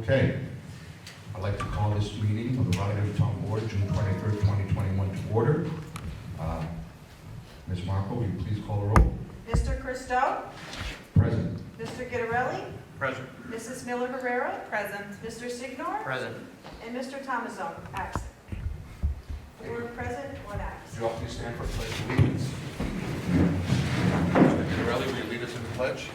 Okay. I'd like to call this meeting of the Rotterdam Town Board, June 23rd, 2021, to order. Ms. Marco, will you please call the roll? Mr. Christo? Present. Mr. Gittarelli? Present. Mrs. Miller Herrera? Present. Mr. Signor? Present. And Mr. Thomasone, absent. Four present, one Would absent. you all please stand for pledge of allegiance? Mr. Gittarelli, will you lead us in the pledge?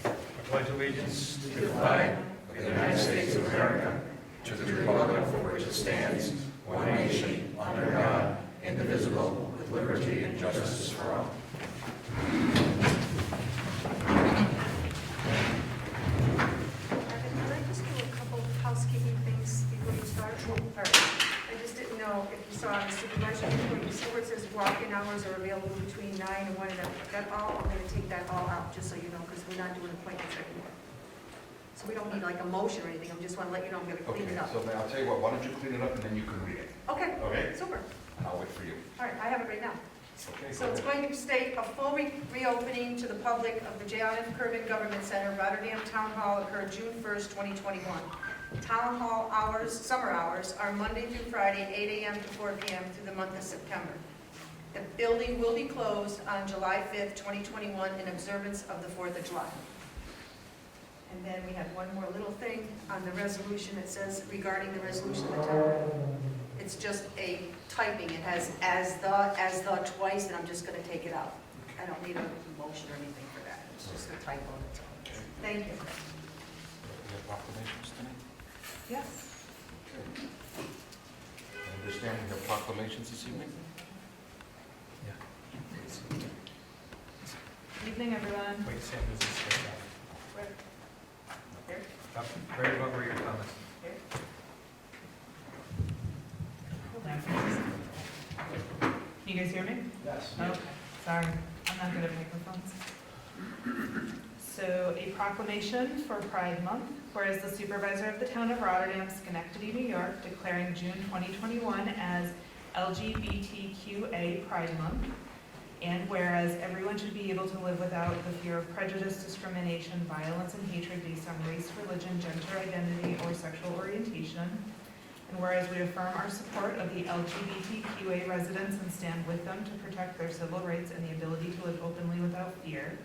I pledge allegiance To the flag of the United States of America, to the republic for which it stands, one nation, under God, indivisible, with liberty and justice for all. Can I just do a couple housekeeping things before you start? All right. I just didn't know if you saw on the supervisor report, you see where it says walk-in hours are available between 9 and 1, and that all, I'm going to take that all out, just so you know, because we're not doing appointments anymore. So we don't need like a motion or anything, I just want to let you know I'm going to clean Okay, it up. so I'll tell you what, why don't you clean it up and then you can read it. Okay, Okay? super. And I'll wait for you. All right, I have it right now. Okay. So it's going to state a full reopening to the public of the J.F. Kervin Government Center, Rotterdam Town Hall occurred June 1st, 2021. Town Hall hours, summer hours, are Monday through Friday, 8 a.m. to 4 p.m. through the month of September. The building will be closed on July 5th, 2021 in observance of the 4th of July. And then we had one more little thing on the resolution. It says regarding the resolution of the town. It's just a typing. It has as the twice, and I'm just going to take it out. I don't need a motion or anything for that. It's just a typo. That's all. Thank you. We have proclamations tonight? Yes. Okay. I understand we have proclamations this evening? Evening, everyone. Wait, Sam, this is straight up. Where? Here? Up, right above where your comments. Here? Can you guys hear me? Yes. Okay, sorry, I'm not good at microphones. So, a proclamation for Pride Month, whereas the supervisor of the town of Rotterdam, Schenectady, New York, declaring June 2021 as LGBTQA Pride Month, and whereas everyone should be able to live without the fear of prejudice, discrimination, violence, and hatred based on race, religion, gender identity, or sexual orientation. And whereas we affirm our support of the LGBTQA residents and stand with them to protect their civil rights and the ability to live openly without fear.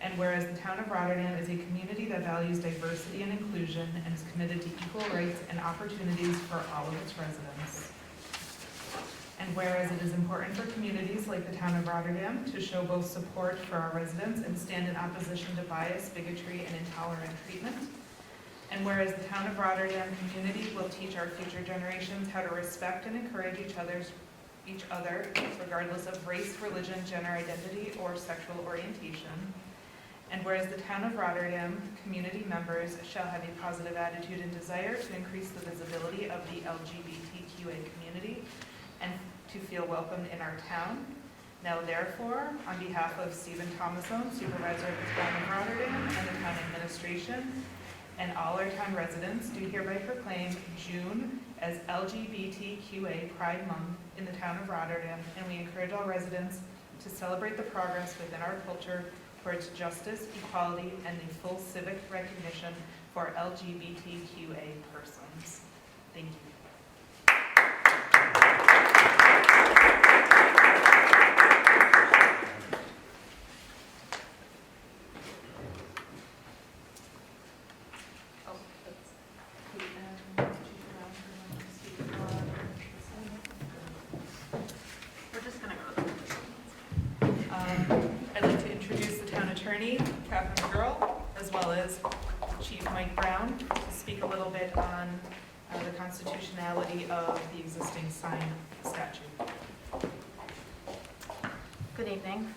And whereas the town of Rotterdam is a community that values diversity and inclusion and is committed to equal rights and opportunities for all of its residents. And whereas it is important for communities like the town of Rotterdam to show both support for our residents and stand in opposition to bias, bigotry, and intolerant treatment. And whereas the town of Rotterdam community will teach our future generations how to respect and encourage each other, regardless of race, religion, gender identity, or sexual orientation. And whereas the town of Rotterdam community members shall have a positive attitude and desire to increase the visibility of the LGBTQA community and to feel welcomed in our town. Now therefore, on behalf of Stephen Thomasone, Supervisor of the town of Rotterdam, and the town administration, and all our town residents, do hereby proclaim June as LGBTQA Pride Month in the town of Rotterdam, and we encourage all residents to celebrate the progress within our culture towards justice, equality, and the full civic recognition for LGBTQA persons. Thank you. We're just going to go to the I'd like to introduce the town attorney, Catherine McGurl, as well as Chief Mike Brown, to speak a little bit on the constitutionality of the existing sign statute. Good evening.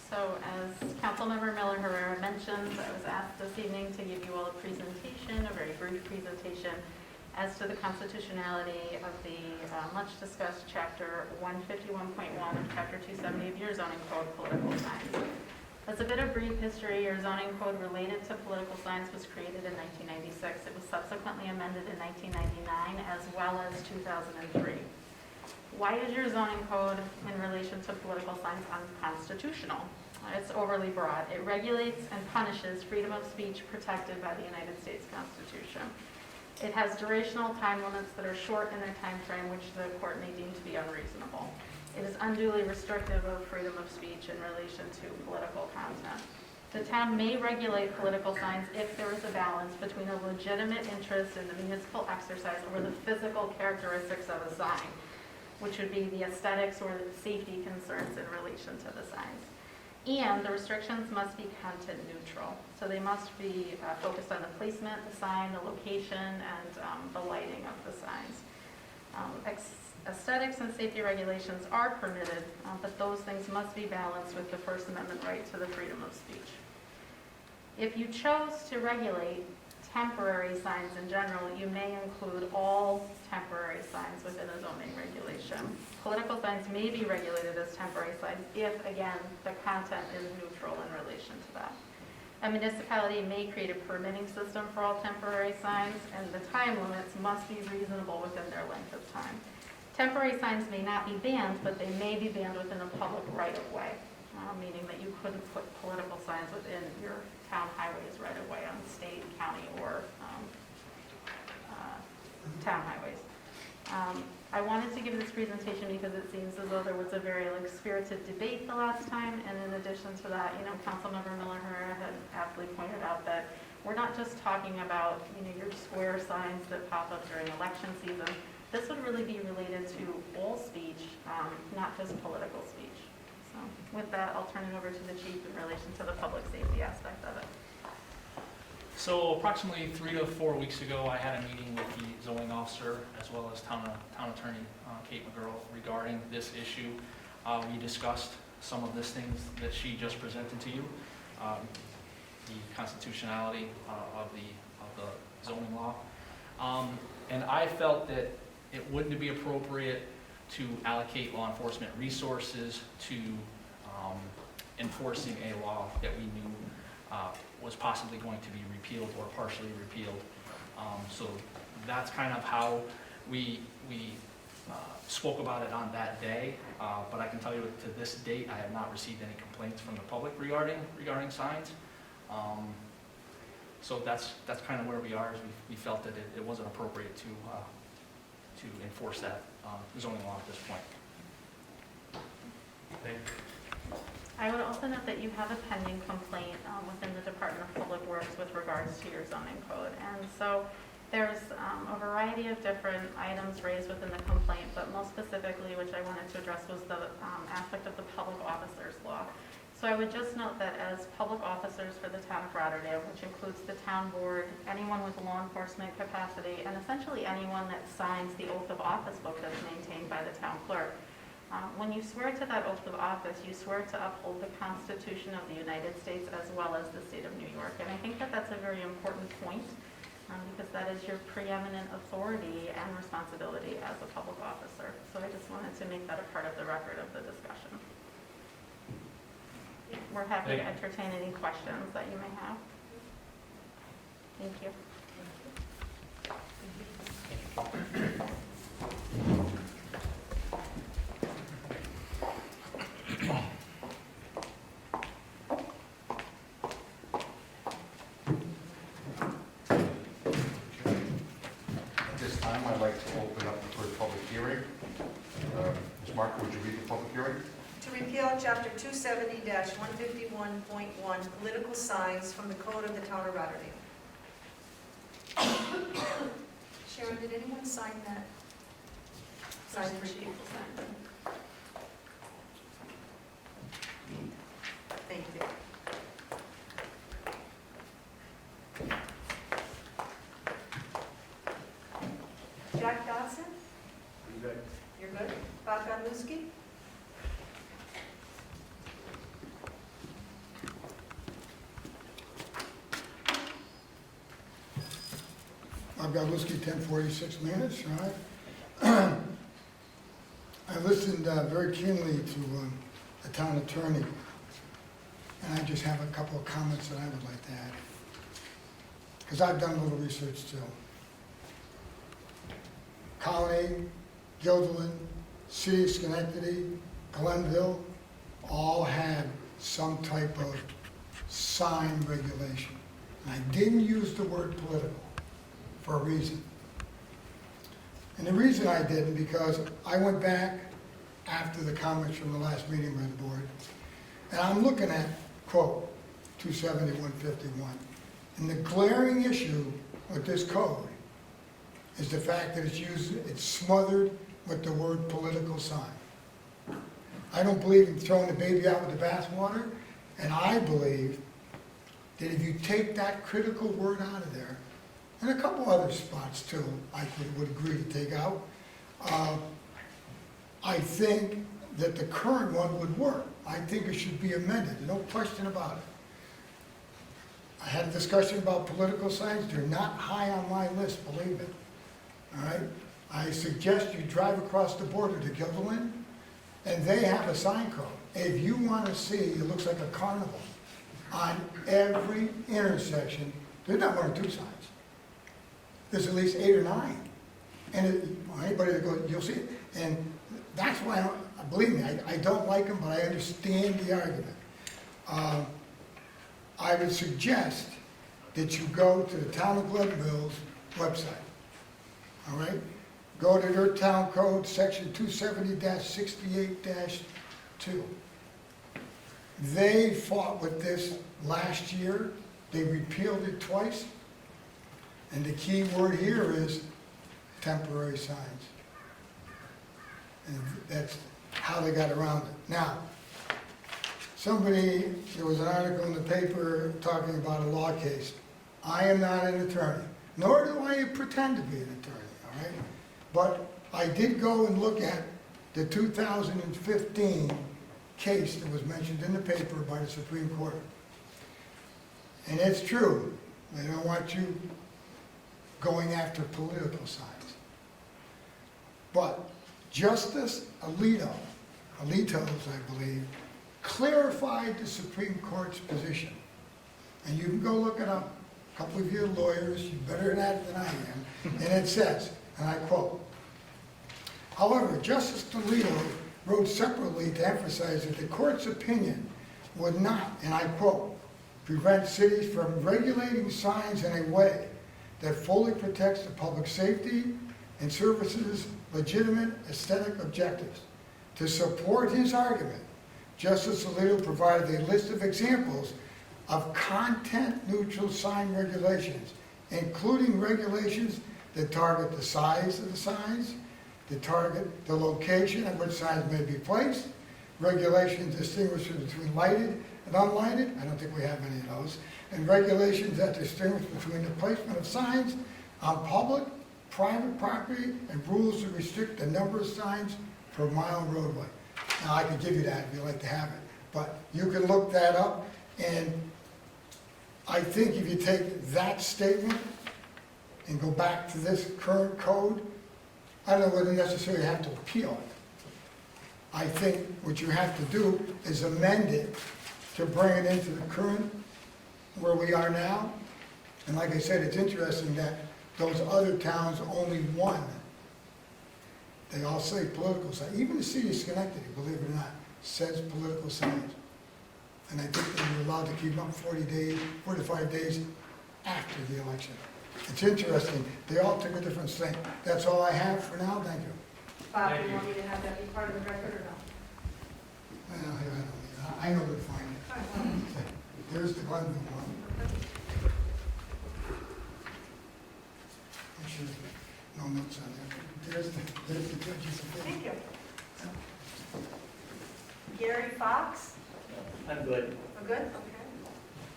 So as Councilmember Miller Herrera mentioned, I was asked this evening to give you all a presentation, a very brief presentation, as to the constitutionality of the much discussed Chapter 151.1 and Chapter 270 of your zoning code, political signs. As a bit of brief history, your zoning code related to political signs was created in 1996. It was subsequently amended in 1999 as well as 2003. Why is your zoning code in relation to political signs unconstitutional? It's overly broad. It regulates and punishes freedom of speech protected by the United States Constitution. It has durational time limits that are short in their time frame, which the court may deem to be unreasonable. It is unduly restrictive of freedom of speech in relation to political content. The town may regulate political signs if there is a balance between a legitimate interest in the municipal exercise or the physical characteristics of a sign, which would be the aesthetics or the safety concerns in relation to the signs. And the restrictions must be content neutral. So they must be focused on the placement, the sign, the location, and the lighting of the signs. Aesthetics and safety regulations are permitted, but those things must be balanced with the First Amendment right to the freedom of speech. If you chose to regulate temporary signs in general, you may include all temporary signs within a zoning regulation. Political signs may be regulated as temporary signs if, again, the content is neutral in relation to that. A municipality may create a permitting system for all temporary signs, and the time limits must be reasonable within their length of time. Temporary signs may not be banned, but they may be banned within a public right-of-way, meaning that you couldn't put political signs within your town highways right-of-way on state, county, or town highways. I wanted to give this presentation because it seems as though there was a very spirited debate the last time, and in addition to that, Councilmember Miller-Herrera had aptly pointed out that we're not just talking about your square signs that pop up during election season. This would really be related to all speech, not just political speech. So with that, I'll turn it over to the chief in relation to the public safety aspect of it. So approximately 3 to 4 weeks ago, I had a meeting with the zoning officer as well as town attorney Kate McGurl regarding this issue. We discussed some of these things that she just presented to you, the constitutionality of the zoning law, and I felt that it wouldn't be appropriate to allocate law enforcement resources to enforcing a law that we knew was possibly going to be repealed or partially repealed. So that's kind of how we spoke about it on that day. But I can tell you to this date, I have not received any complaints from the public regarding signs. So that's kind of where we are. Is we felt that it wasn't appropriate to enforce that zoning law at this point. Thank you. I would also note that you have a pending complaint within the Department of Public Works with regards to your zoning code. And so there's a variety of different items raised within the complaint, but most specifically, which I wanted to address, was the aspect of the public officers law. So I would just note that as public officers for the town of Rotterdam, which includes the town board, anyone with a law enforcement capacity, and essentially anyone that signs the oath of office book that's maintained by the town clerk, when you swear to that oath of office, you swear to uphold the Constitution of the United States as well as the state of New York. And I think that that's a very important point because that is your preeminent authority and responsibility as a public officer. So I just wanted to make that a part of the record of the discussion. We're happy to entertain any questions that you may have. Thank you. At this time, I'd like to open up the first public hearing. Ms. Marco, would you read the public hearing? To repeal Chapter 270-151.1, political signs from the Code of the Town of Rotterdam. Sharon, did anyone sign that? Sign for you. Thank you. Jack Dawson? You're good. Bob Godlewski? Bob Godlewski, 1046 Manage Drive. I listened very keenly to the town attorney, and I just have a couple of comments that I would like to add, because I've done a little research too. Colony, Guilderland, City of Schenectady, Glenville, all have some type of sign regulation. And I didn't use the word political for a reason. And the reason I didn't, because I went back after the comments from the last meeting by the board, and I'm looking at, quote, 27151. And the glaring issue with this code is the fact that it's smothered with the word political sign. I don't believe in throwing the baby out with the bathwater, and I believe that if you take that critical word out of there, and a couple other spots too, I would agree to take out, I think that the current one would work. I think it should be amended, no question about it. I had a discussion about political signs. They're not high on my list, believe me. All right? I suggest you drive across the border to Gilderland, and they have a sign code. If you want to see, it looks like a carnival. On every intersection, there's not one or two signs. There's at least 8 or 9. And anybody that goes, you'll see it. And that's why, believe me, I don't like them, but I understand the argument. I would suggest that you go to the Town of Glenville's website. All right? Go to their town code, section 270-68-2. They fought with this last year. They repealed it twice. And the key word here is temporary signs. And that's how they got around it. Now, there was an article in the paper talking about a law case. I am not an attorney, nor do I pretend to be an attorney, all right? But I did go and look at the 2015 case that was mentioned in the paper by the Supreme Court. And it's true, they don't want you going after political signs. But Justice Alito's, I believe, clarified the Supreme Court's position. And you can go look it up. A couple of you lawyers, you're better at it than I am. And it says, and I quote, however, Justice Alito wrote separately to emphasize that the court's opinion would not, and I quote, prevent cities from regulating signs in a way that fully protects the public safety and services legitimate aesthetic objectives. To support his argument, Justice Alito provided a list of examples of content-neutral sign regulations, including regulations that target the size of the signs, that target the location at which signs may be placed, regulations distinguishing between lighted and unlighted, I don't think we have any of those, and regulations that distinguish between the placement of signs on public, private property, and rules to restrict the number of signs per mile roadway. Now, I could give you that if you'd like to have it, but you can look that up, and I think if you take that statement and go back to this current code, I don't know whether you necessarily have to appeal it. I think what you have to do is amend it to bring it into the current, where we are now. And like I said, it's interesting that those other towns, only one, they all say political signs. Even the city of Schenectady, believe it or not, says political signs. And I think that you're allowed to keep them up 45 days after the election. It's interesting. They all took a different thing. That's all I have for now. Thank you. Bob, Thank do you you. want me to have that be part of the record or no? Well, I know where to find it. There's the Glenville one. I'm sure no notes on there. There's the judge's opinion. Thank you. Gary Fox? I'm good. We're good? Okay.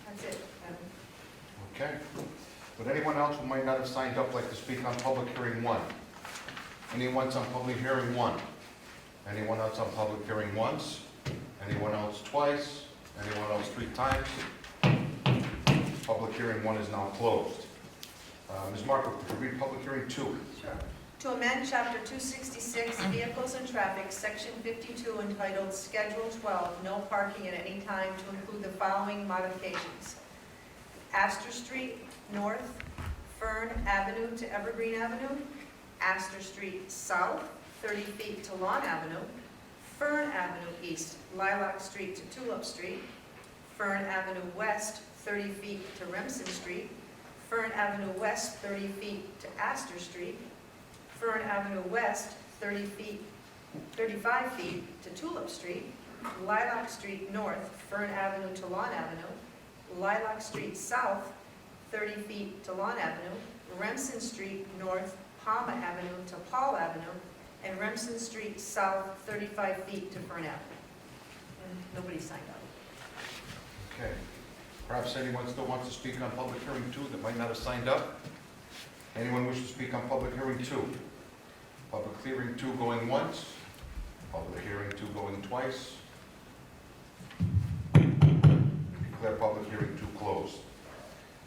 That's it. Okay. Would anyone else who might not have signed up like to speak on public hearing 1? Anyone else on public hearing 1? Anyone else on public hearing once? Anyone else twice? Anyone else 3 times? Public hearing 1 is now closed. Ms. Marco, could you read public hearing 2? Sure. To amend Chapter 266, Vehicles and Traffic, Section 52, entitled Schedule 12, No Parking at Any Time, to include the following modifications. Astor Street North, Fern Avenue to Evergreen Avenue, Astor Street South, 30 feet to Lawn Avenue, Fern Avenue East, Lilac Street to Tulip Street. Fern Avenue West, 30 feet to Remsen Street. Fern Avenue West, 30 feet to Astor Street. Fern Avenue West, 35 feet to Tulip Street. Lilac Street North, Fern Avenue to Lawn Avenue. Lilac Street South, 30 feet to Lawn Avenue. Remsen Street North, Palmer Avenue to Paul Avenue. And Remsen Street South, 35 feet to Fern Avenue. And nobody signed up. Okay. Perhaps anyone still wants to speak on public hearing 2 that might not have signed up? Anyone wish to speak on public hearing 2? Public hearing 2 going once, public hearing 2 going twice. Declare public hearing 2 closed.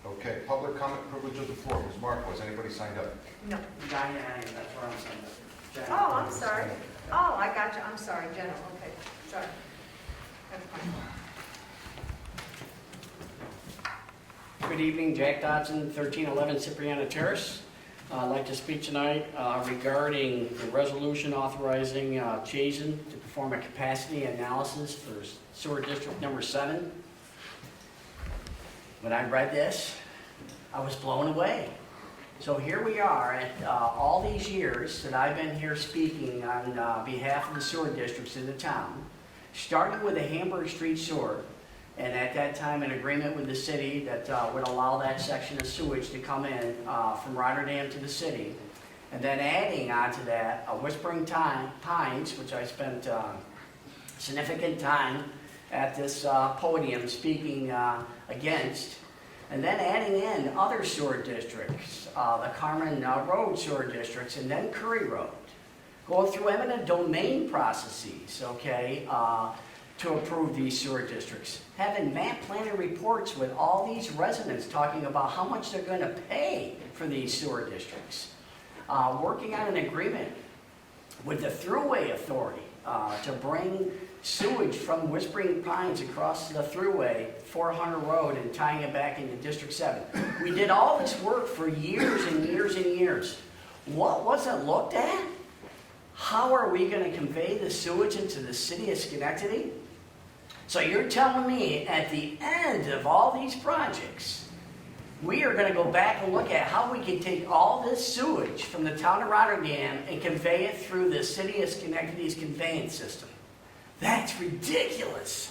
Okay, public comment privilege of the floor. Ms. Marquez, anybody signed up? No. Diane, that's where I'm saying. Oh, I'm sorry. Oh, I got you. I'm sorry, General. Okay, sorry. That's fine. Good evening, Jack Dodson, 1311 Cipriana Terrace. I'd like to speak tonight regarding the resolution authorizing Chazen to perform a capacity analysis for sewer district number 7. When I read this, I was blown away. So here we are, at all these years that I've been here speaking on behalf of the sewer districts in the town, starting with the Hamburg Street sewer, and at that time an agreement with the city that would allow that section of sewage to come in from Rotterdam to the city, and then adding onto that Whispering Pines, which I spent significant time at this podium speaking against, and then adding in other sewer districts, the Carmen Road sewer districts, and then Curry Road, going through eminent domain processes, okay, to approve these sewer districts, having map planning reports with all these residents talking about how much they're going to pay for these sewer districts, working on an agreement with the Thruway Authority to bring sewage from Whispering Pines across the Thruway, 400 Road, and tying it back into District 7. We did all this work for years and years and years. What wasn't looked at? How are we going to convey the sewage into the city of Schenectady? So you're telling me at the end of all these projects, we are going to go back and look at how we can take all this sewage from the town of Rotterdam and convey it through the city of Schenectady's conveyance system? That's ridiculous.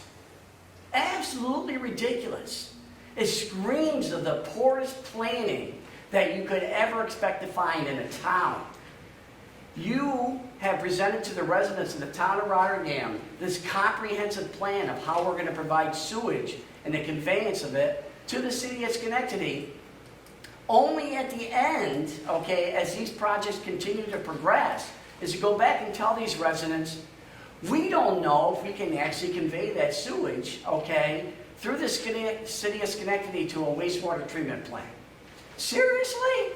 Absolutely ridiculous. It screams of the poorest planning that you could ever expect to find in a town. You have presented to the residents of the town of Rotterdam this comprehensive plan of how we're going to provide sewage and the conveyance of it to the city of Schenectady. Only at the end, okay, as these projects continue to progress, is to go back and tell these residents, we don't know if we can actually convey that sewage, okay, through the city of Schenectady to a wastewater treatment plant. Seriously?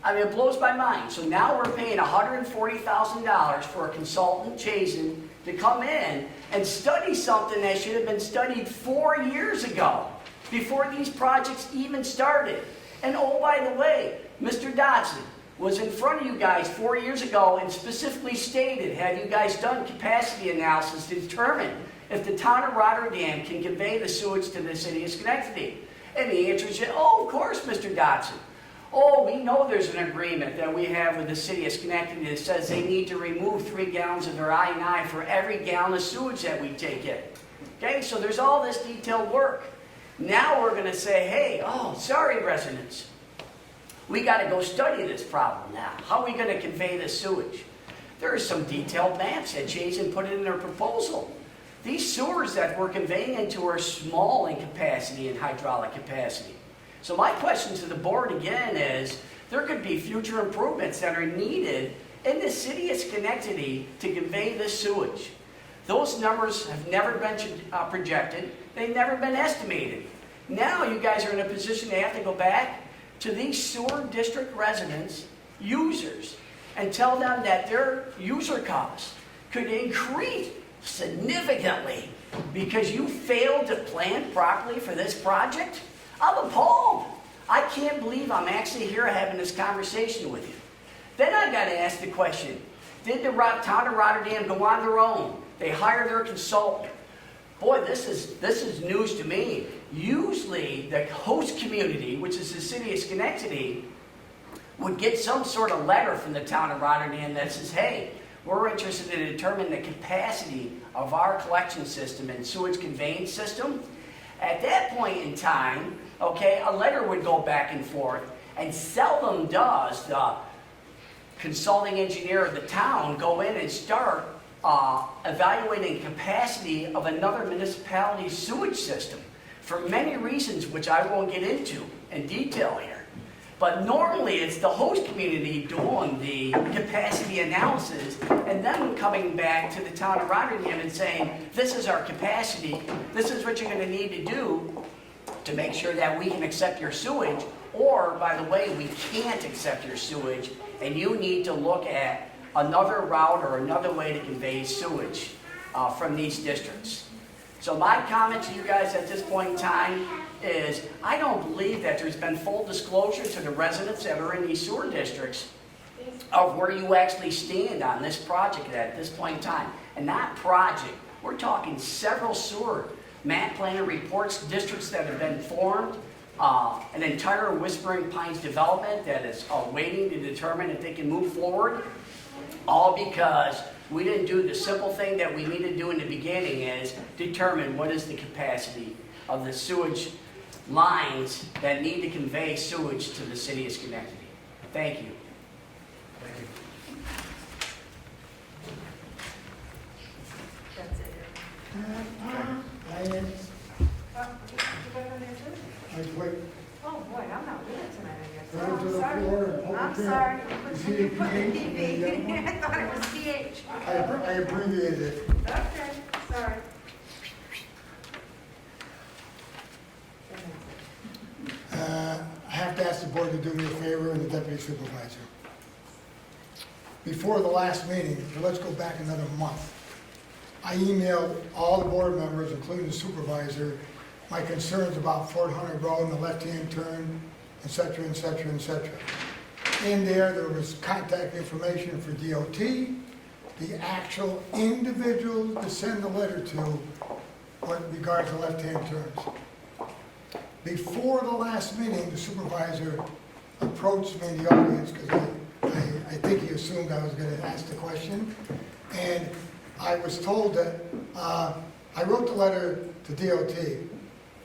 I mean, it blows my mind. So now we're paying $140,000 for a consultant, Chazen, to come in and study something that should have been studied 4 years ago, before these projects even started. And oh, by the way, Mr. Dodson was in front of you guys 4 years ago and specifically stated, have you guys done capacity analysis to determine if the town of Rotterdam can convey the sewage to the city of Schenectady? And the answer is, oh, of course, Mr. Dodson. Oh, we know there's an agreement that we have with the city of Schenectady that says they need to remove 3 gallons of their I&I for every gallon of sewage that we take in. Okay, so there's all this detailed work. Now we're going to say, hey, oh, sorry, residents. We got to go study this problem now. How are we going to convey this sewage? There are some detailed maps that Chazen put in their proposal. These sewers that we're conveying into are small in capacity and hydraulic capacity. So my question to the board again is, there could be future improvements that are needed in the city of Schenectady to convey this sewage. Those numbers have never been projected. They've never been estimated. Now you guys are in a position to have to go back to these sewer district residents, users, and tell them that their user costs could increase significantly because you failed to plan properly for this project? I'm appalled. I can't believe I'm actually here having this conversation with you. Then I got to ask the question, Did the town of Rotterdam go on their own? They hired their consultant. Boy, this is news to me. Usually, the host community, which is the city of Schenectady, would get some sort of letter from the town of Rotterdam that says, hey, we're interested in determining the capacity of our collection system and sewage conveyance system. At that point in time, okay, a letter would go back and forth, and seldom does the consulting engineer of the town go in and start evaluating capacity of another municipality's sewage system for many reasons which I won't get into in detail here. But normally it's the host community doing the capacity analysis and then coming back to the town of Rotterdam and saying, this is our capacity, this is what you're going to need to do to make sure that we can accept your sewage, or by the way, we can't accept your sewage and you need to look at another route or another way to convey sewage from these districts. So my comment to you guys at this point in time is, I don't believe that there's been full disclosure to the residents that are in these sewer districts of where you actually stand on this project at this point in time. And that project, we're talking several sewer map planner reports, districts that have been formed, an entire Whispering Pines development that is waiting to determine if they can move forward, all because we didn't do the simple thing that we need to do in the beginning, is determine what is the capacity of the sewage lines that need to convey sewage to the city of Schenectady. Thank you. Thank you. That's it. Wait. Oh, boy, I'm not good tonight, I guess. Go to Oh, the sorry. floor and public I'm hearing. sorry. You You put the see PB. I thought it was PH. I abbreviated it. Okay, sorry. I have to ask the board to do me a favor and the deputy supervisor. Before the last meeting, so let's go back another month, I emailed all the board members, including the supervisor, my concerns about Fort Hunter Road and the left-hand turn, et cetera, et cetera, et cetera. In there was contact information for DOT, the actual individual to send the letter to what regards to left-hand turns. Before the last meeting, the supervisor approached me in the audience because I think he assumed I was going to ask the question. And I was told that, I wrote the letter to DOT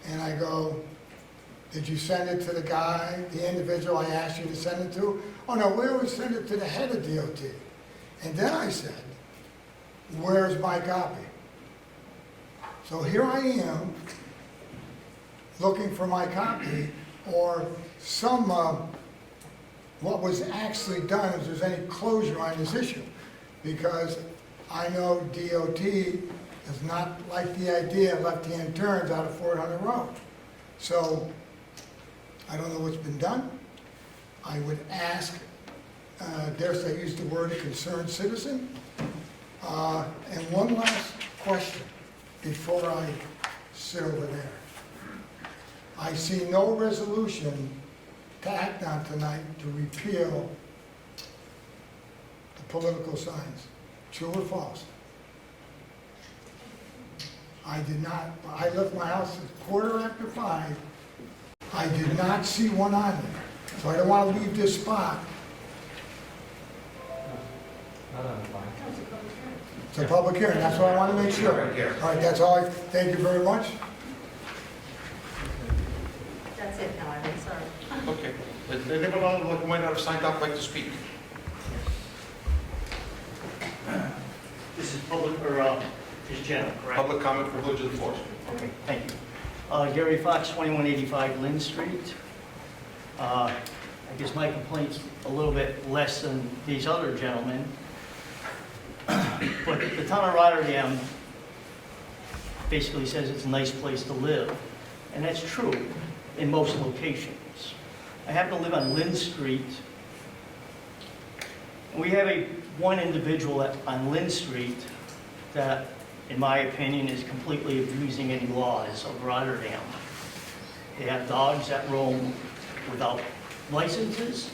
and I go, did you send it to the guy, the individual I asked you to send it to? Oh no, we always send it to the head of DOT. And then I said, where's my copy? So here I am, looking for my copy, or some, what was actually done, if there's any closure on this issue. Because I know DOT does not like the idea of left-hand turns out of Fort Hunter Road. So, I don't know what's been done. I would ask, dare say use the word concerned citizen. And one last question before I sit over there. I see no resolution to act on tonight to repeal the political signs. True or false? I did not, I left my house at 5:15. I did not see one on there. So I don't want to leave this spot. Not on the fine. It's a public hearing, that's what I want to make sure. All right, that's all, thank you very much. That's it now, I'm sorry. Okay. Does anyone else who might not have signed up like to speak? This is public, or is general, correct? Public comment for Village of the Forest. Okay, thank you. Gary Fox, 2185 Lynn Street. I guess my complaint's a little bit less than these other gentlemen. But the town of Rotterdam basically says it's a nice place to live. And that's true in most locations. I happen to live on Lynn Street. And we have one individual on Lynn Street that, in my opinion, is completely abusing any laws of Rotterdam. They have dogs that roam without licenses,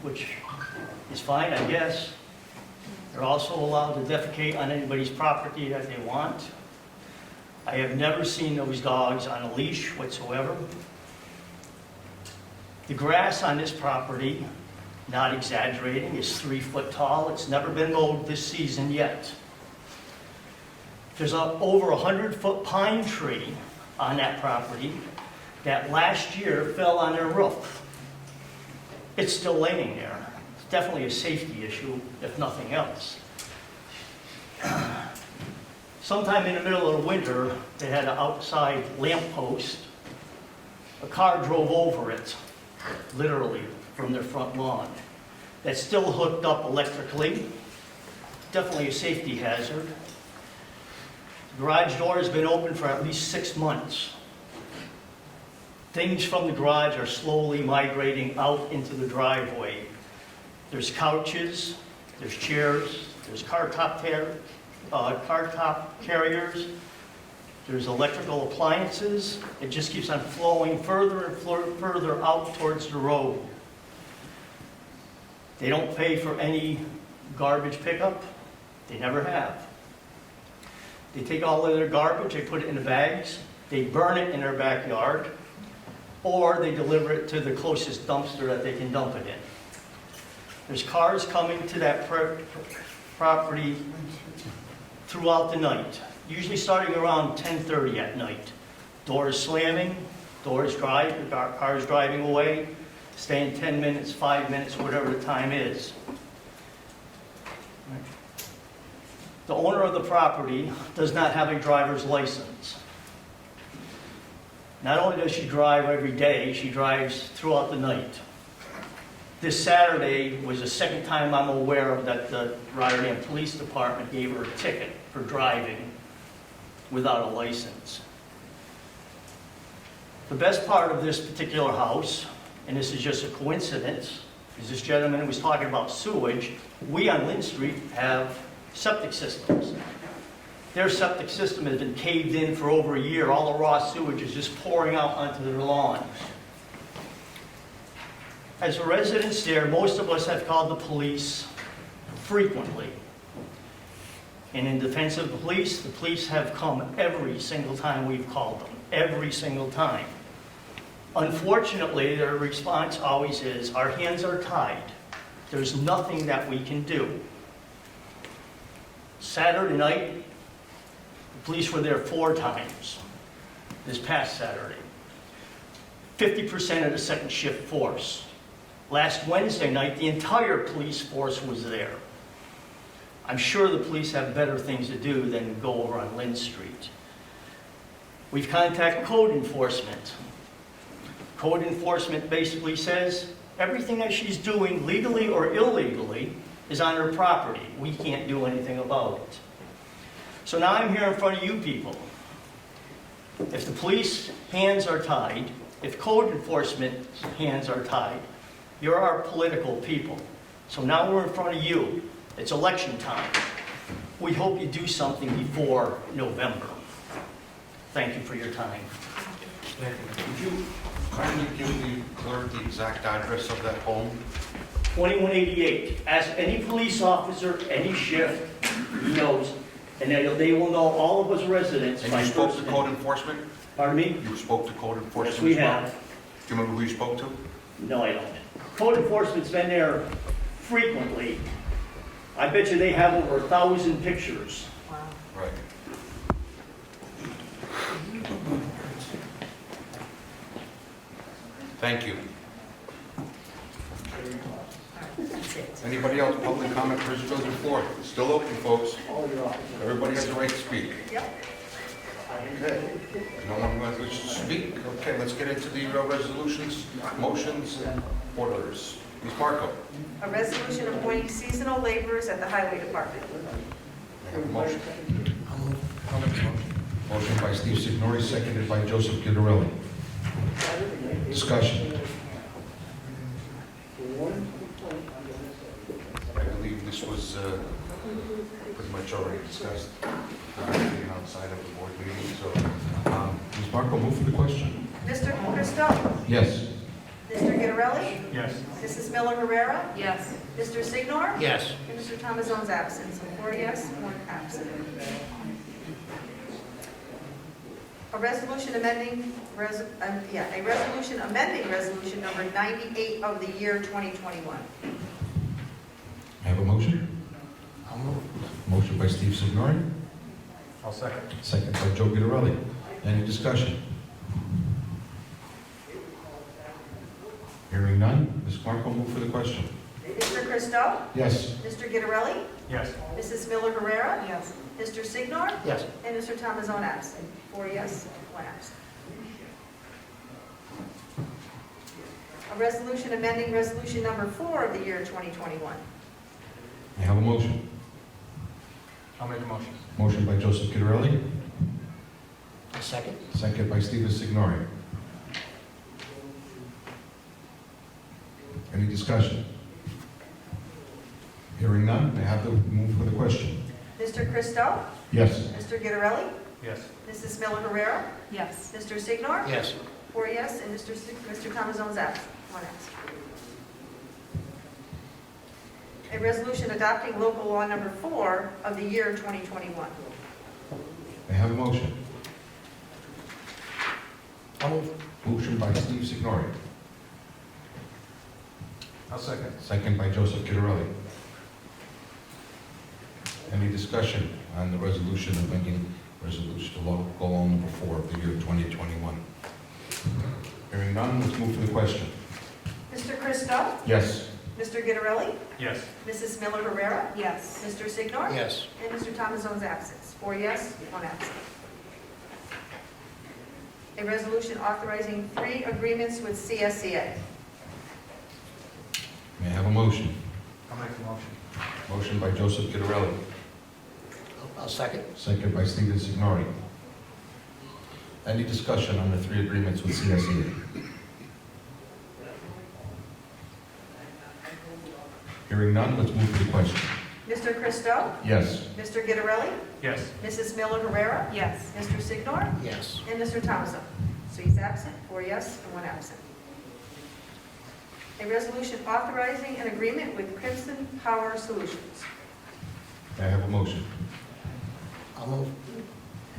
which is fine, I guess. They're also allowed to defecate on anybody's property that they want. I have never seen those dogs on a leash whatsoever. The grass on this property, not exaggerating, is 3 foot tall. It's never been mowed this season yet. There's a over 100-foot pine tree on that property that last year fell on their roof. It's still laying there. It's definitely a safety issue, if nothing else. Sometime in the middle of the winter, they had an outside lamp post. A car drove over it, literally, from their front lawn. That's still hooked up electrically. Definitely a safety hazard. The garage door has been open for at least 6 months. Things from the garage are slowly migrating out into the driveway. There's couches, there's chairs, there's car top carriers, there's electrical appliances. It just keeps on flowing further and further out towards the road. They don't pay for any garbage pickup. They never have. They take all of their garbage, they put it in the bags, they burn it in their backyard, or they deliver it to the closest dumpster that they can dump it in. There's cars coming to that property throughout the night, usually starting around 10:30 at night. Doors slamming, cars driving away, staying 10 minutes, 5 minutes, whatever the time is. The owner of the property does not have a driver's license. Not only does she drive every day, she drives throughout the night. This Saturday was the second time I'm aware of that the Rotterdam Police Department gave her a ticket for driving without a license. The best part of this particular house, and this is just a coincidence, is this gentleman was talking about sewage. We on Lynn Street have septic systems. Their septic system has been caved in for over a year. All the raw sewage is just pouring out onto their lawns. As residents there, most of us have called the police frequently. And in defense of the police have come every single time we've called them, every single time. Unfortunately, their response always is, our hands are tied. There's nothing that we can do. Saturday night, the police were there 4 times this past Saturday. 50% of the second shift force. Last Wednesday night, the entire police force was there. I'm sure the police have better things to do than go over on Lynn Street. We've contacted code enforcement. Code enforcement basically says everything that she's doing, legally or illegally, is on her property. We can't do anything about it. So now I'm here in front of you people. If the police hands are tied, if code enforcement hands are tied, you're our political people. So now we're in front of you. It's election time. We hope you do something before November. Thank you for your time. Would you kindly give the clerk the exact address of that home? 2188. Ask any police officer, any shift, he knows, and they will know all of us residents. And you spoke to code enforcement? Pardon me? You spoke to code enforcement? Yes, we as well? have. Do you remember who you spoke to? No, I don't. Code enforcement's been there frequently. I bet you they have over 1,000 pictures. Wow. Right. Thank you. Anybody else, public comment, visitors and floor? It's still open, folks. Everybody has the right to speak. Yep. Okay. No one wants to speak? Okay, let's get into the resolutions, motions, and orders. Ms. Marco. A resolution appointing seasonal laborers at the Highway Department. I have a motion. Motion by Steve Signori, seconded by Joseph Guidarelli. Discussion. I believe this was pretty much already discussed outside of the board meeting. So, Ms. Marco, move for the question. Mr. Christo? Yes. Mr. Gitterelli? Yes. Mrs. Miller Herrera? Yes. Mr. Signor? Yes. And Mr. Thomazone's absent, so 4 yes, 1 absent. A resolution amending, a resolution amending resolution number 98 of the year 2021. I have a motion. I'll move. Motion by Steve Signori, I'll second. second by Joe Guidarelli. Any discussion? Hearing none, Ms. Clark will move for the question. Mr. Christo? Yes. Mr. Gitterelli? Yes. Mrs. Miller Herrera? Yes. Mr. Signor? Yes. And Mr. Thomasone absent. 4 yes, 1 absent. A resolution amending resolution number 4 of the year 2021. I have a motion. I'll make a motion. Motion by Joseph Guidarelli, A second? second by Stephen Signori. Any discussion? Hearing none, may I have the move for the question? Mr. Christo? Yes. Mr. Gitterelli? Yes. Mrs. Miller Herrera? Yes. Mr. Signor? Yes. 4 yes, and Mr. Thomazone's absent. 1 absent. A resolution adopting local law number 4 of the year 2021. May I have a motion? I'll move. Motion by Steve Signori, I'll second. second by Joseph Guidarelli. Any discussion on the resolution amending resolution to local law number 4 of the year 2021? Hearing none, let's move for the question. Mr. Christo? Yes. Mr. Gitterelli? Yes. Mrs. Miller Herrera? Yes. Mr. Signor? Yes. And Mr. Thomazone's absent. 4 yes, 1 absent. A resolution authorizing 3 agreements with CSCA. May I have a motion? I'll make the motion. Motion by Joseph Guidarelli, I'll second. second by Stephen Signori. Any discussion on the 3 agreements with CSEA? Hearing none, let's move to the question. Mr. Christo? Yes. Mr. Gitterelli? Yes. Mrs. Miller Herrera? Yes. Mr. Signor? Yes. And Mr. Thomasone. So he's absent, 4 yes and 1 absent. A resolution authorizing an agreement with Crimson Power Solutions. May I have a motion? I'll move.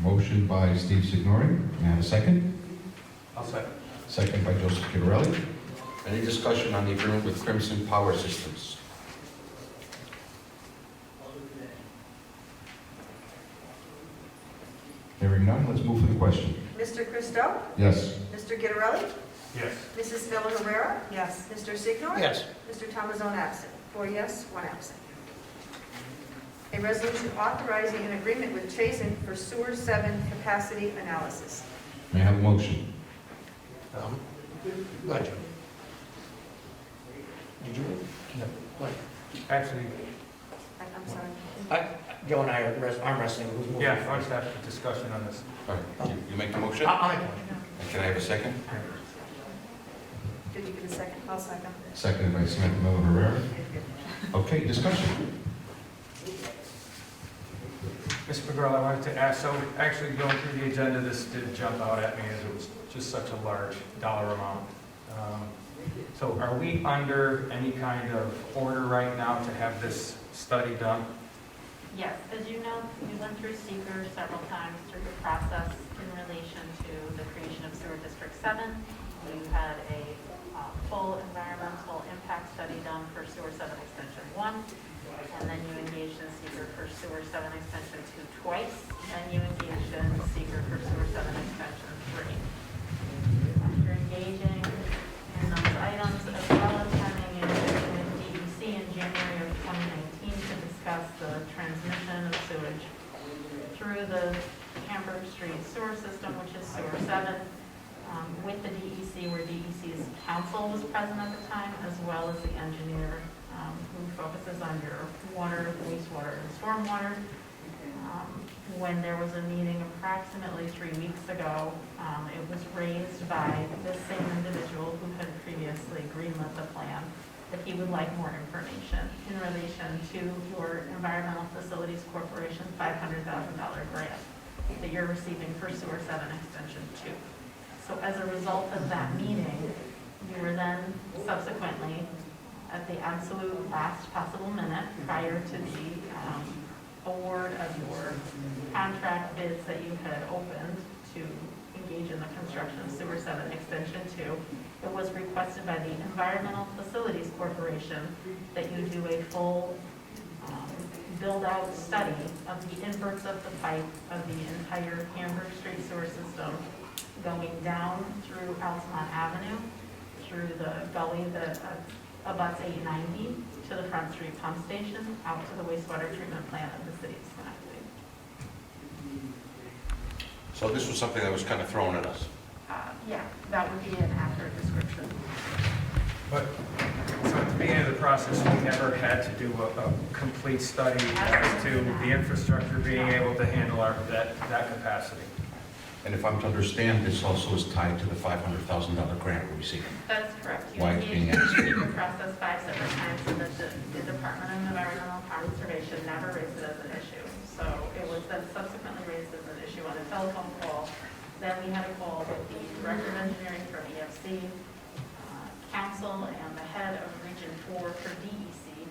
Motion by Steve Signori. May I have a second? I'll second. Second by Joseph Guidarelli. Any discussion on the agreement with Crimson Power Systems? Hearing none, let's move for the question. Mr. Christo? Yes. Mr. Gitterelli? Yes. Mrs. Miller Herrera? Yes. Mr. Signor? Yes. Mr. Thomasone absent. 4 yes, 1 absent. A resolution authorizing an agreement with Chazen for Sewer 7 capacity analysis. May I have a motion? Go ahead, Joe. Did you? No. Go ahead. Actually, I'm sorry. Joe and I are arm wrestling. Who's moving? yeah, I just have a discussion on this. All right, you make the motion? I'll make one. And can I have a second? Did you give a second? I'll second. Seconded by Samantha Miller Herrera. Okay, discussion. Ms. McGraw, I wanted to ask, so actually going through the agenda, this did jump out at me as it was just such a large dollar amount. So are we under any kind of order right now to have this study done? Yes, as you know, we went through seeker several times through the process in relation to the creation of Sewer District 7. You had a full environmental impact study done for Sewer 7 Extension 1, and then you engaged in seeker for Sewer 7 Extension 2 twice, and you engaged in seeker for Sewer 7 Extension 3. After engaging in those items, as well as having engaged with DEC in January of 2019 to discuss the transmission of sewage through the Hamburg Street sewer system, which is Sewer 7, with the DEC, where DEC's council was present at the time, as well as the engineer who focuses on your water, wastewater, and stormwater. When there was a meeting approximately 3 weeks ago, it was raised by this same individual who had previously greenlit the plan that he would like more information in relation to your Environmental Facilities Corporation $500,000 grant that you're receiving for Sewer 7 Extension 2. So as a result of that meeting, We were then subsequently, at the absolute last possible minute, prior to the award of your contract bids that you had opened to engage in the construction of Sewer 7 Extension 2, it was requested by the Environmental Facilities Corporation that you do a full build-out study of the inverts of the pipe of the entire Hamburg Street sewer system going down through Altamont Avenue, through the gully that abuts 890 to the Front Street Pump Station, out to the wastewater treatment plant of the city of Schenectady. So this was something that was kind of thrown at us. Yeah, that would be an accurate description. But, so at the beginning of the process, we never had to do a complete study as to the infrastructure being able to handle that capacity. And if I'm to understand, this also is tied to the $500,000 grant we're receiving. That's correct. You Why it's being engaged asked. in the process 5 separate times, and the Department of Environmental Conservation never raised it as an issue. So it was then subsequently raised as an issue on a telephone call. Then we had a call with the Director of Engineering from EFC, Council and the head of Region 4 for DEC,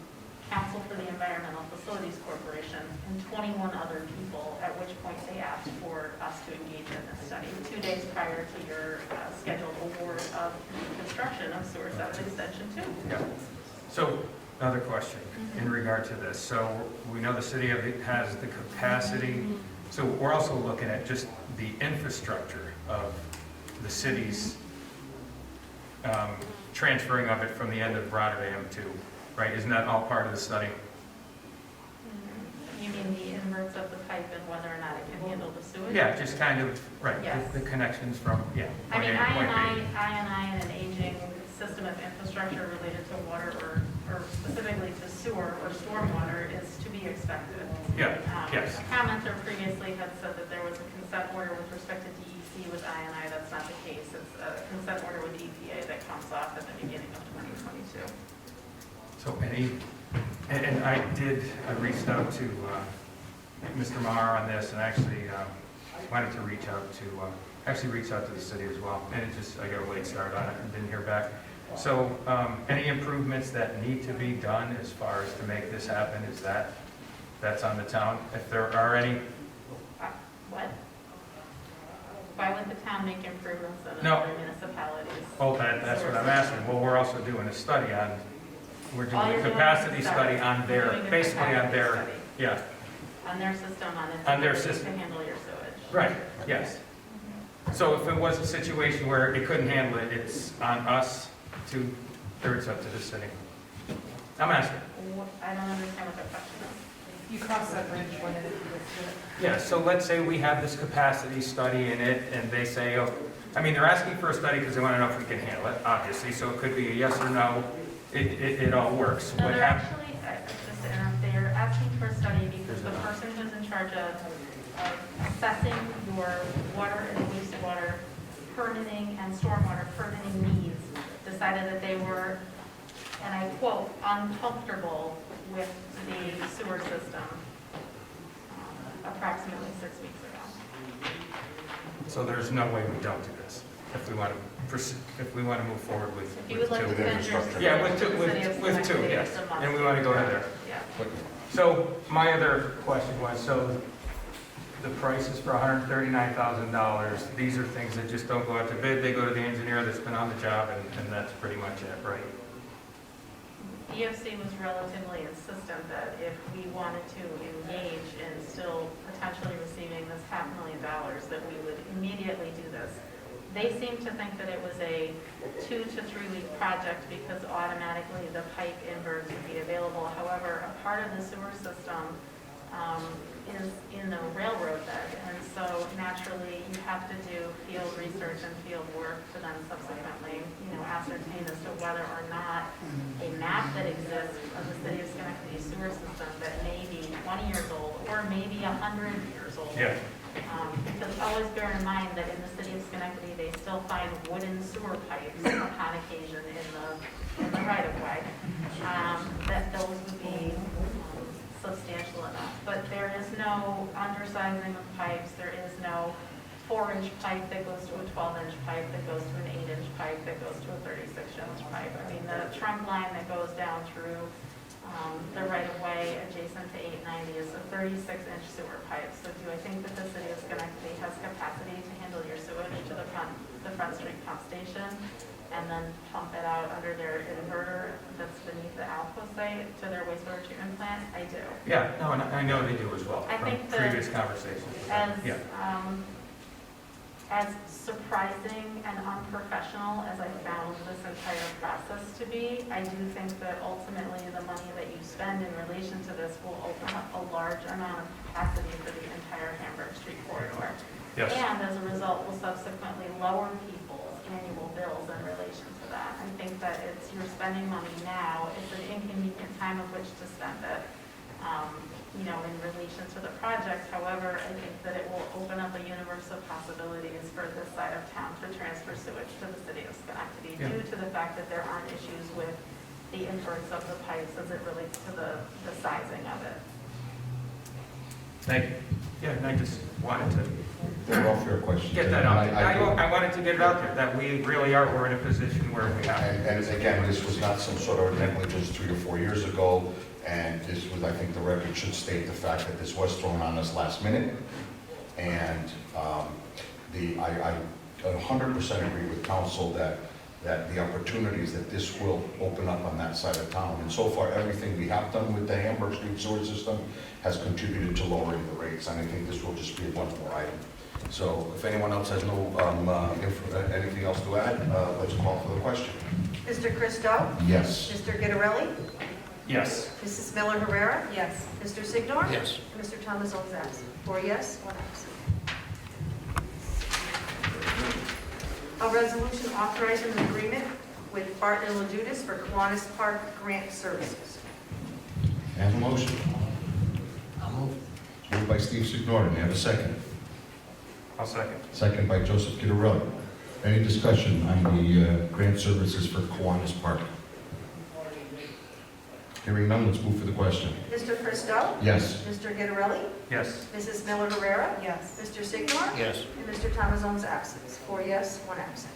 Council for the Environmental Facilities Corporation, and 21 other people, at which point they asked for us to engage in this study 2 days prior to your scheduled award of the construction of Sewer 7 Extension 2. Yeah. So, another question in regard to this. So, we know the city has the capacity, so we're also looking at just the infrastructure of the city's transferring of it from the end of Rotterdam to, right? Isn't that all part of the study? You mean the inverts of the pipe and whether or not it can handle the sewage? Yeah, just kind of, right, Yes. the connections from, yeah. I mean, point A to point B. I and an aging system of infrastructure related to water or specifically to sewer or stormwater is to be expected. Yeah, yes. A commenter previously had said that there was a consent order with respect to DEC with I&I. That's not the case. It's a consent order with EPA that comes off at the beginning of 2022. So and I reached out to Mr. Maher on this and actually wanted to reach out to the city as well. And I got a late start on it and didn't hear back. So any improvements that need to be done as far as to make this happen, that's on the town? If there are any? What? Why would the town make improvements in No. other municipalities? Oh, that's what I'm asking. Well, we're also doing a study on, we're All doing you're a doing capacity is study on You're their, doing a basically on capacity their, study yeah, on their system, on its On their ability system. to handle your sewage. right, yes. So if it was a situation where it couldn't handle it, it's on us to, or it's up to the city? I'm asking. I don't understand what the question is. You cross that bridge when it gets to it. Yeah, so let's say we have this capacity study in it, and they say, oh, I mean, they're asking for a study because they want to know if we can handle it, obviously, so it could be a yes or no, it all works. No, What they're hap- actually, just to interrupt, they're asking for a study because the person who's in charge of assessing your water and wastewater permitting and stormwater permitting needs decided that they were, and I quote, uncomfortable with the sewer system approximately 6 weeks ago. So there's no way we don't do this, if we want to move forward with If you would like to two. send your infrastructure. Yeah, with two, to the city of with two, Schenectady, yes, it's a month. and we want to go to there. Yeah. So my other question was, so the price is for $139,000. These are things that just don't go out to bid. They go to the engineer that's been on the job, and that's pretty much it, right? EFC was relatively insistent that if we wanted to engage in still potentially receiving this $500,000, that we would immediately do this. They seemed to think that it was a 2 to 3 week project because automatically the pipe inverts would be available. However, a part of the sewer system is in the railroad bed, and so naturally you have to do field research and field work to then subsequently, ascertain as to whether or not a map that exists of the city of Schenectady sewer system that may be 20 years old or maybe 100 years old. Yeah. Because always bear in mind that in the city of Schenectady, they still find wooden sewer pipes upon occasion in the right of way. That those would be substantial enough. But there is no undersizing of pipes. There is no 4-inch pipe that goes to a 12-inch pipe that goes to an 8-inch pipe that goes to a 36-inch pipe. I mean, the trunk line that goes down through the right-of-way adjacent to 890 is a 36-inch sewer pipe. So do I think that the city of Schenectady has capacity to handle your sewage to the Front Street pump station and then pump it out under their inverter that's beneath the Alco site to their wastewater treatment plant? I do. Yeah, no, and I know they do as well, I from think that previous conversations. with them. Yeah. As surprising and unprofessional as I found this entire process to be, I do think that ultimately the money that you spend in relation to this will open up a large amount of capacity for the entire Hamburg Street corridor. Yes. And as a result, will subsequently lower people's annual bills in relation to that. I think that you're spending money now, it's an inconvenient time of which to spend it, in relation to the project. However, I think that it will open up a universe of possibilities for this side of town to transfer sewage to the city of Schenectady due to the fact that there aren't issues with the inverts of the pipes as it relates to the sizing of it. Thank you. Yeah, and I just wanted to They're all fair questions. get that out And there. I wanted to get it out there, that we really we're in a position where we have. And again, this was not some sort of negligence 3 or 4 years ago, and this was, I think the record should state the fact that this was thrown on us last minute. And I 100% agree with council that the opportunities that this will open up on that side of town. And so far, everything we have done with the Hamburg Street sewer system has contributed to lowering the rates, and I think this will just be one more item. So if anyone else has anything else to add, let's call for the question. Mr. Christo? Yes. Mr. Gitterelli? Yes. Mrs. Miller Herrera? Yes. Mr. Signor? Yes. And Mr. Thomas Owens absent. 4 yes, 1 absent. A resolution authorizing an agreement with Barton and Lejudas for Kiwanis Park Grant Services. I have a motion. I'll move. Moved by Steve Signori. May I have a second? I'll second. Second by Joseph Chiarelli. Any discussion on the grant services for Kiwanis Park? Hearing none, let's move for the question. Mr. Christo? Yes. Mr. Gitterelli? Yes. Mrs. Miller Herrera? Yes. Mr. Signor? Yes. And Mr. Thomas Owens absent. 4 yes, 1 absent.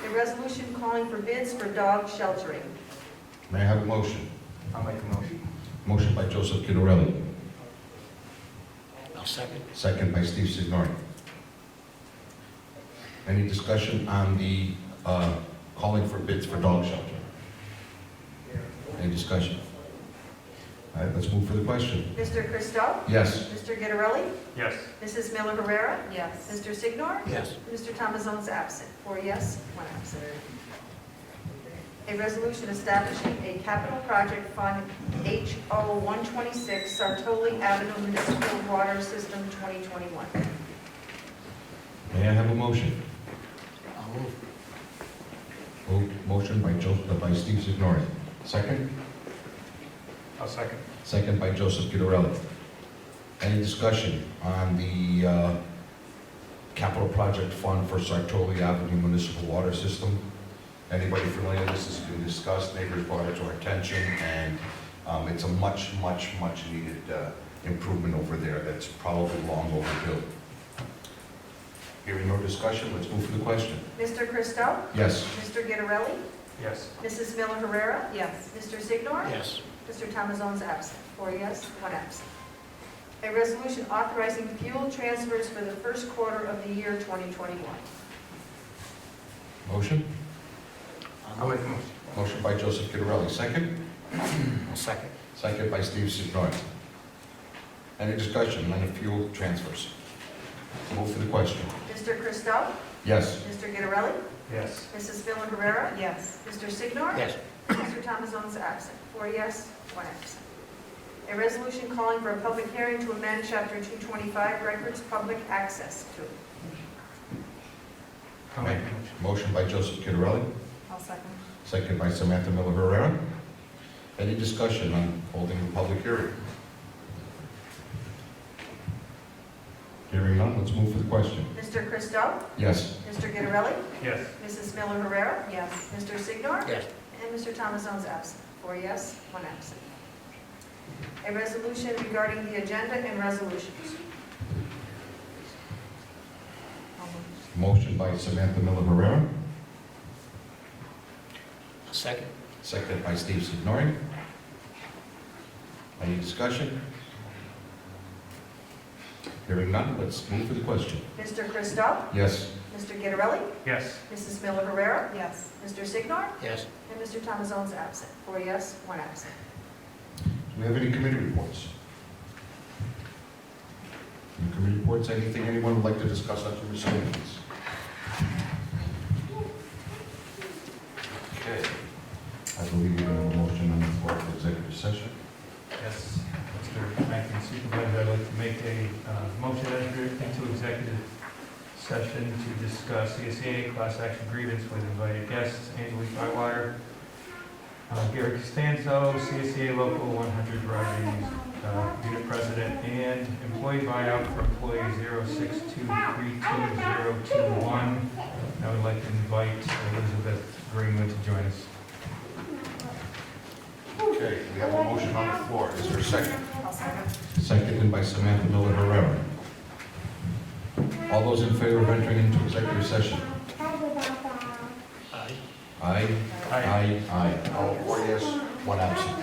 A resolution calling for bids for dog sheltering. May I have a motion? I'll make a motion. Motion by Joseph Chiarelli. I'll second. Second by Steve Signori. Any discussion on the calling for bids for dog shelter? Any discussion? All right, let's move for the question. Mr. Christo? Yes. Mr. Gitterelli? Yes. Mrs. Miller Herrera? Yes. Mr. Signor? Yes. And Mr. Thomas Owens absent. 4 yes, 1 absent. A resolution establishing a capital project fund HO 126 Sartoli Avenue Municipal Water System 2021. May I have a motion? I'll move. Motion by Steve Signori. Second? I'll second. Second by Joseph Chiarelli. Any discussion on the capital project fund for Sartoli Avenue Municipal Water System? Anybody familiar? This has been discussed, neighbors brought it to our attention, and it's a much needed improvement over there that's probably long overdue. Hearing no discussion, let's move for the question. Mr. Christo? Yes. Mr. Gitterelli? Yes. Mrs. Miller Herrera? Yes. Mr. Signor? Yes. Mr. Thomas Owens absent. 4 yes, 1 absent. A resolution authorizing fuel transfers for the first quarter of the year 2021. Motion? I'll make a motion. Motion by Joseph Chiarelli. Second? I'll second. Second by Steve Signori. Any discussion on the fuel transfers? Move for the question. Mr. Christo? Yes. Mr. Gitterelli? Yes. Mrs. Miller Herrera? Yes. Mr. Signor? Yes. Mr. Thomas Owens absent. 4 yes, 1 absent. A resolution calling for a public hearing to amend Chapter 225 Records Public Access to. I'll make a motion. Motion by Joseph Chiarelli. I'll second. Second by Samantha Miller Herrera. Any discussion on holding the public hearing? Hearing none, let's move for the question. Mr. Christo? Yes. Mr. Gitterelli? Yes. Mrs. Miller Herrera? Yes. Mr. Signor? Yes. And Mr. Thomas Owens absent. 4 yes, 1 absent. A resolution regarding the agenda and resolutions. Motion by Samantha Miller Herrera, Second. seconded by Steve Signori. Any discussion? Hearing none, let's move to the question. Mr. Christo? Yes. Mr. Gitterelli? Yes. Mrs. Miller Herrera? Yes. Mr. Signor? Yes. And Mr. Thomazone's absent. 4 yes, 1 absent. Do we have any committee reports? Any committee reports, anything anyone would like to discuss under miscellaneous? Okay. I believe we have a motion on the floor for executive session. Yes, Mr. Acting Supervisor, I'd like to make a motion to enter into executive session to discuss CSEA class action grievance with invited guests, Angelique Bywater, Gary Costanzo, CSEA Local 100 Rogers, Unit President, and employee buyout for employee 0623221. I would like to invite Elizabeth Greenwood to join us. Okay, we have a motion on the floor. Is there a second? I'll second. Seconded by Samantha Miller Herrera. All those in favor of entering into executive session? Aye. Aye. Aye. Aye. All 4 yes, 1 absent.